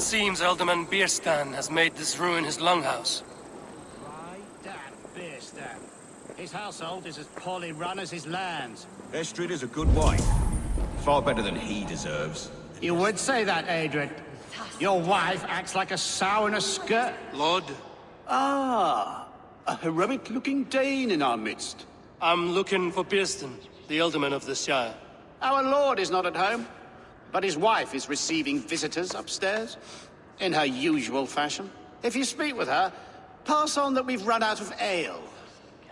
seems Alderman Bierstan has made this ruin his longhouse. Right, that Bierstan. His household is as poorly run as his lands. Estrid is a good wife. Far better than he deserves. You would say that, Adrian. Your wife acts like a sow in a skirt. Lord, Ah, a heroic-looking Dane in our midst. I'm looking for Bierstan, the Alderman of the Shire. Our lord is not at home, but his wife is receiving visitors upstairs, in her usual fashion. If you speak with her, pass on that we've run out of ale.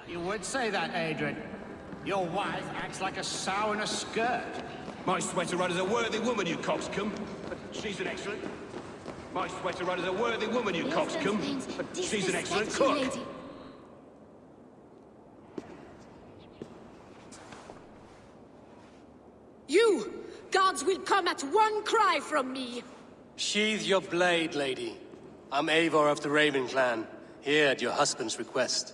You would say that, Adrian. Your wife acts like a sow in a skirt. My sweater run is a worthy woman, you coxcomb. But she's an excellent... My sweater run is a worthy woman, you coxcomb. But she's an excellent cook. You! Guards will come at one cry from me! Sheathe your blade, lady. I'm Eivor of the Raven clan, here at your husband's request.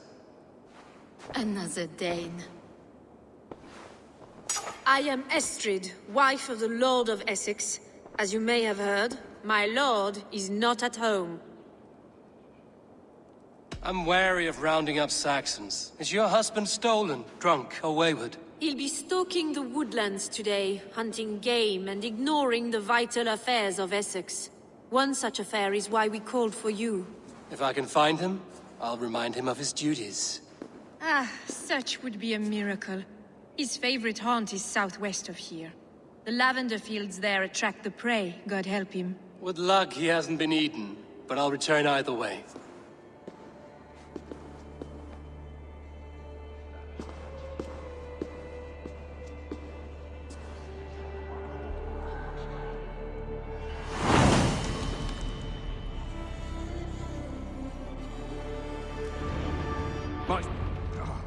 Another Dane. I am Estrid, wife of the Lord of Essex. As you may have heard, my lord is not at home. I'm wary of rounding up Saxons. Is your husband stolen, drunk, or wayward? He'll be stalking the woodlands today, hunting game and ignoring the vital affairs of Essex. One such affair is why we called for you. If I can find him, I'll remind him of his duties. Ah, such would be a miracle. His favorite haunt is southwest of here. The lavender fields there attract the prey, God help him. With luck, he hasn't been eaten, but I'll return either way.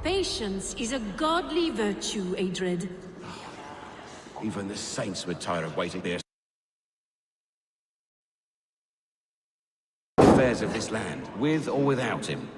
Patience is a godly virtue, Adred. Even the saints would tire of waiting there. Affairs of this land, with or without him.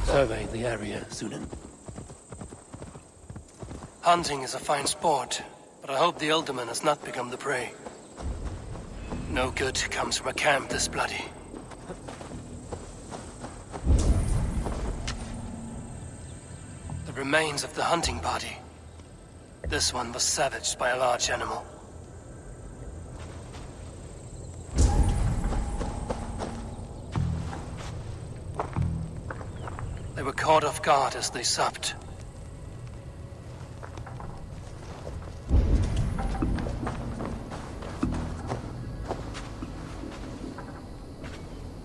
Survey the area, Sunan. Hunting is a fine sport, but I hope the Alderman has not become the prey. No good comes from a camp this bloody. The remains of the hunting party. This one was savaged by a large animal. They were caught off guard as they supped.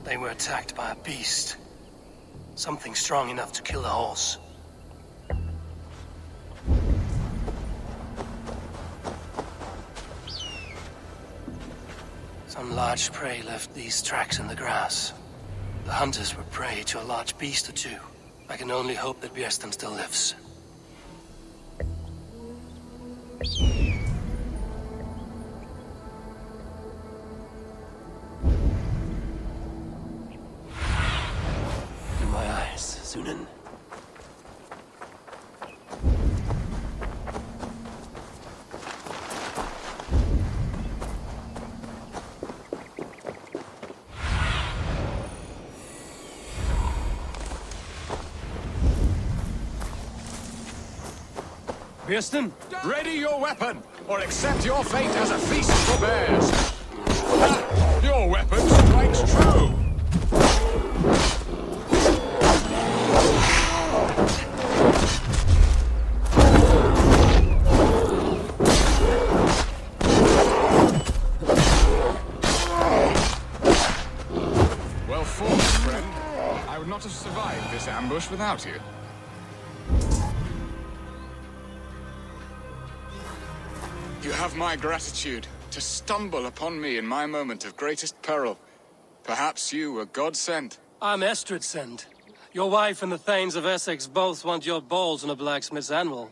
They were attacked by a beast. Something strong enough to kill a horse. Some large prey left these tracks in the grass. The hunters were prey to a large beast or two. I can only hope that Björsten still lives. In my eyes, Sunan. Björsten? Ready your weapon, or accept your fate as a feast for bears. Ah, your weapon strikes true. Well fought, friend. I would not have survived this ambush without you. You have my gratitude to stumble upon me in my moment of greatest peril. Perhaps you were God-sent. I'm Estrid sent. Your wife and the Thanes of Essex both want your balls on a blacksmith's anvil.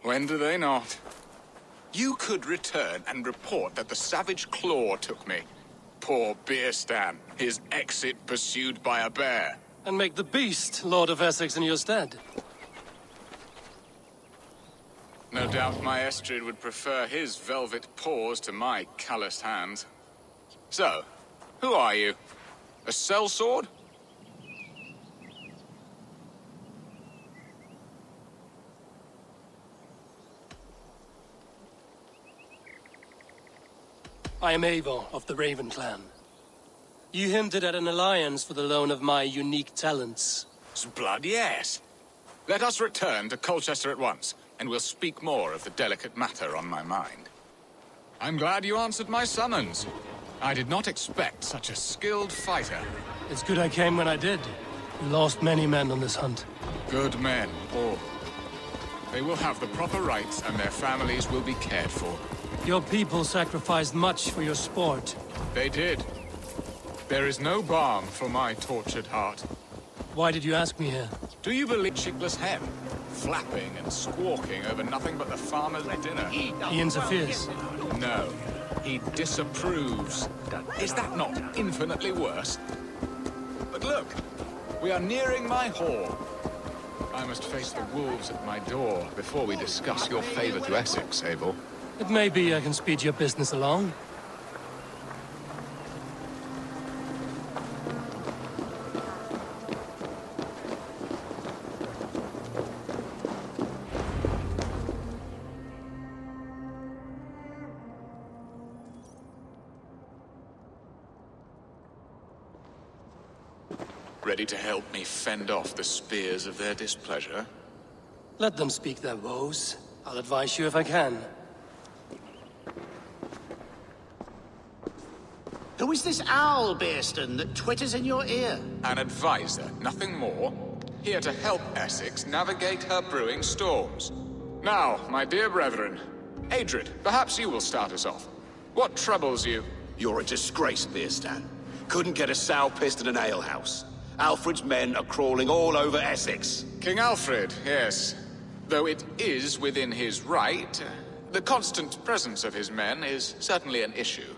When do they not? You could return and report that the savage claw took me. Poor Björsten, his exit pursued by a bear. And make the beast Lord of Essex in your stead. No doubt my Estrid would prefer his velvet paws to my calloused hands. So, who are you? A sellsword? I am Eivor of the Raven clan. You hinted at an alliance for the loan of my unique talents. Blood, yes. Let us return to Colchester at once, and we'll speak more of the delicate matter on my mind. I'm glad you answered my summons. I did not expect such a skilled fighter. It's good I came when I did. We lost many men on this hunt. Good men, all. They will have the proper rights, and their families will be cared for. Your people sacrificed much for your sport. They did. There is no balm for my tortured heart. Why did you ask me here? Do you believe chickless hen? Flapping and squawking over nothing but the farmer's dinner. He interferes. No, he disapproves. Is that not infinitely worse? But look, we are nearing my hall. I must face the wolves at my door before we discuss your favor to Essex, Abel. It may be I can speed your business along. Ready to help me fend off the spears of their displeasure? Let them speak their woes. I'll advise you if I can. Who is this owl, Björsten, that twitters in your ear? An advisor, nothing more. Here to help Essex navigate her brewing storms. Now, my dear brethren, Adrid, perhaps you will start us off. What troubles you? You're a disgrace, Björsten. Couldn't get a sow pissed in an alehouse. Alfred's men are crawling all over Essex. King Alfred, yes. Though it is within his right, the constant presence of his men is certainly an issue.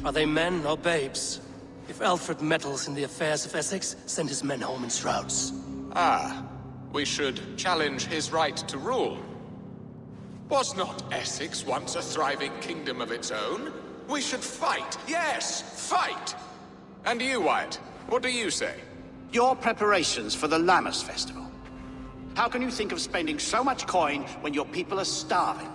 Are they men or babes? If Alfred meddles in the affairs of Essex, send his men home in shrouds. Ah, we should challenge his right to rule. Was not Essex once a thriving kingdom of its own? We should fight, yes, fight! And you, Wyatt, what do you say? Your preparations for the Lammas festival. How can you think of spending so much coin when your people are starving?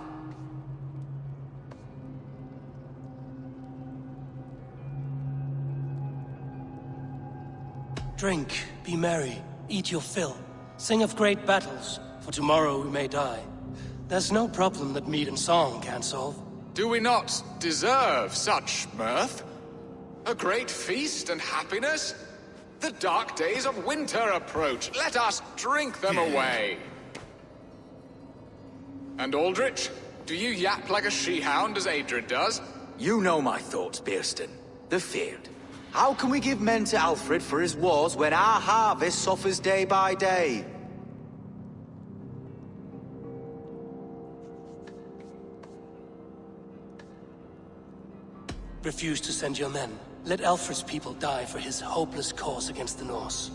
Drink, be merry, eat your fill. Sing of great battles, for tomorrow we may die. There's no problem that meat and song can't solve. Do we not deserve such mirth? A great feast and happiness? The dark days of winter approach. Let us drink them away. And Aldrich, do you yap like a she-hound as Adred does? You know my thoughts, Bearston. The field. How can we give men to Alfred for his wars when our harvest suffers day by day? Refuse to send your men. Let Alfred's people die for his hopeless cause against the Norse.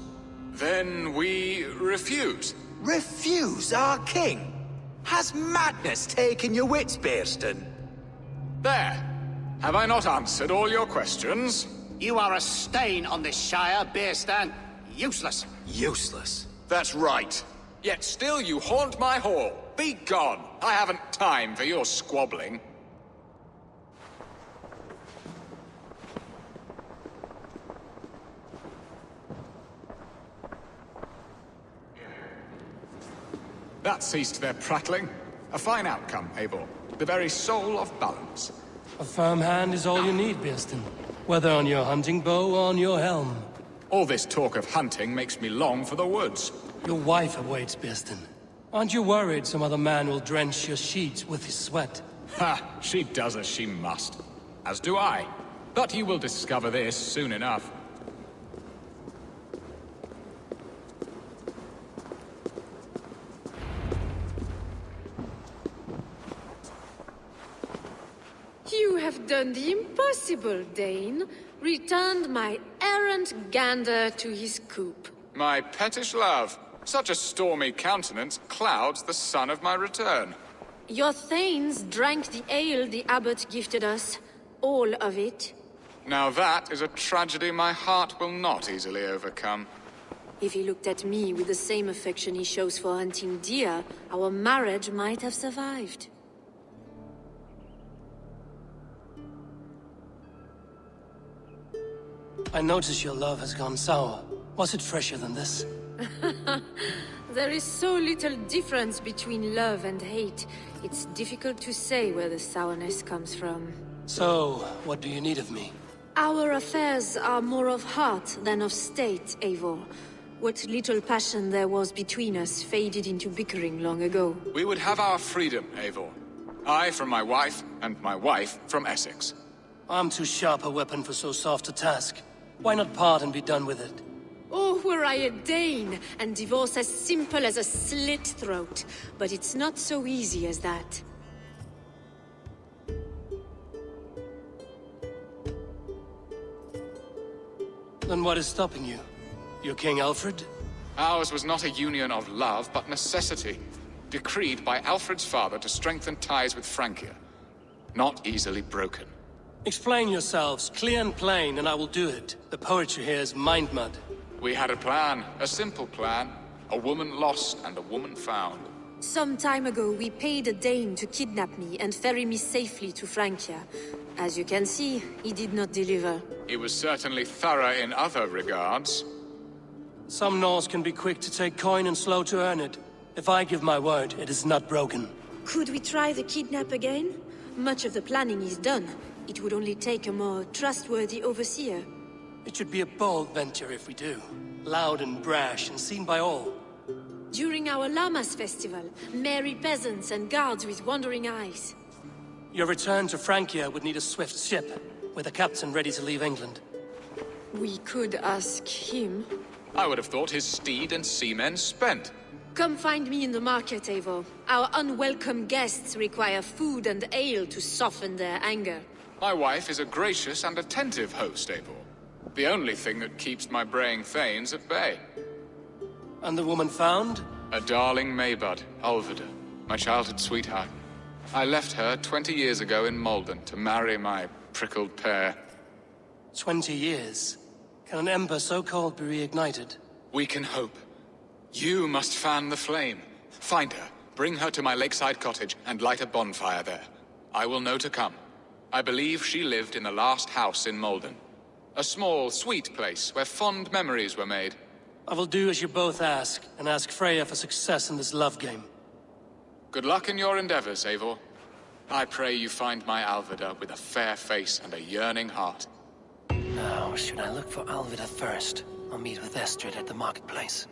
Then we refuse. Refuse our king? Has madness taken your wits, Bearston? There. Have I not answered all your questions? You are a stain on this Shire, Beerstan. Useless. Useless. That's right. Yet still you haunt my hall. Be gone. I haven't time for your squabbling. That ceased their prattling. A fine outcome, Eivor. The very soul of balance. A firm hand is all you need, Bearston. Whether on your hunting bow or on your helm. All this talk of hunting makes me long for the woods. Your wife awaits, Bearston. Aren't you worried some other man will drench your sheets with his sweat? Ha! She does as she must. As do I. But you will discover this soon enough. You have done the impossible, Dane. Returned my errant gander to his coop. My pettish love. Such a stormy countenance clouds the sun of my return. Your thanes drank the ale the abbot gifted us. All of it. Now that is a tragedy my heart will not easily overcome. If he looked at me with the same affection he shows for hunting deer, our marriage might have survived. I notice your love has gone sour. Was it fresher than this? There is so little difference between love and hate. It's difficult to say where the sourness comes from. So, what do you need of me? Our affairs are more of heart than of state, Eivor. What little passion there was between us faded into bickering long ago. We would have our freedom, Eivor. I from my wife, and my wife from Essex. I'm too sharp a weapon for so soft a task. Why not part and be done with it? Oh, were I a Dane, and divorce as simple as a slit throat. But it's not so easy as that. Then what is stopping you? Your King Alfred? Ours was not a union of love, but necessity. Decreed by Alfred's father to strengthen ties with Francia. Not easily broken. Explain yourselves, clear and plain, and I will do it. The poetry here is mind mud. We had a plan, a simple plan. A woman lost and a woman found. Some time ago, we paid a Dane to kidnap me and ferry me safely to Francia. As you can see, he did not deliver. He was certainly thorough in other regards. Some Norse can be quick to take coin and slow to earn it. If I give my word, it is not broken. Could we try the kidnap again? Much of the planning is done. It would only take a more trustworthy overseer. It should be a bold venture if we do. Loud and brash and seen by all. During our Llamas festival, merry peasants and guards with wandering eyes. Your return to Francia would need a swift ship, with a captain ready to leave England. We could ask him. I would have thought his steed and seamen spent. Come find me in the market, Eivor. Our unwelcome guests require food and ale to soften their anger. My wife is a gracious and attentive host, Eivor. The only thing that keeps my braying thanes at bay. And the woman found? A darling Maybud, Alvida, my childhood sweetheart. I left her 20 years ago in Malden to marry my prickled pear. 20 years. Can an ember so cold be reignited? We can hope. You must fan the flame. Find her, bring her to my lakeside cottage, and light a bonfire there. I will know to come. I believe she lived in the last house in Malden. A small, sweet place where fond memories were made. I will do as you both ask, and ask Freya for success in this love game. Good luck in your endeavors, Eivor. I pray you find my Alvida with a fair face and a yearning heart. Now, should I look for Alvida first? I'll meet with Estrid at the marketplace.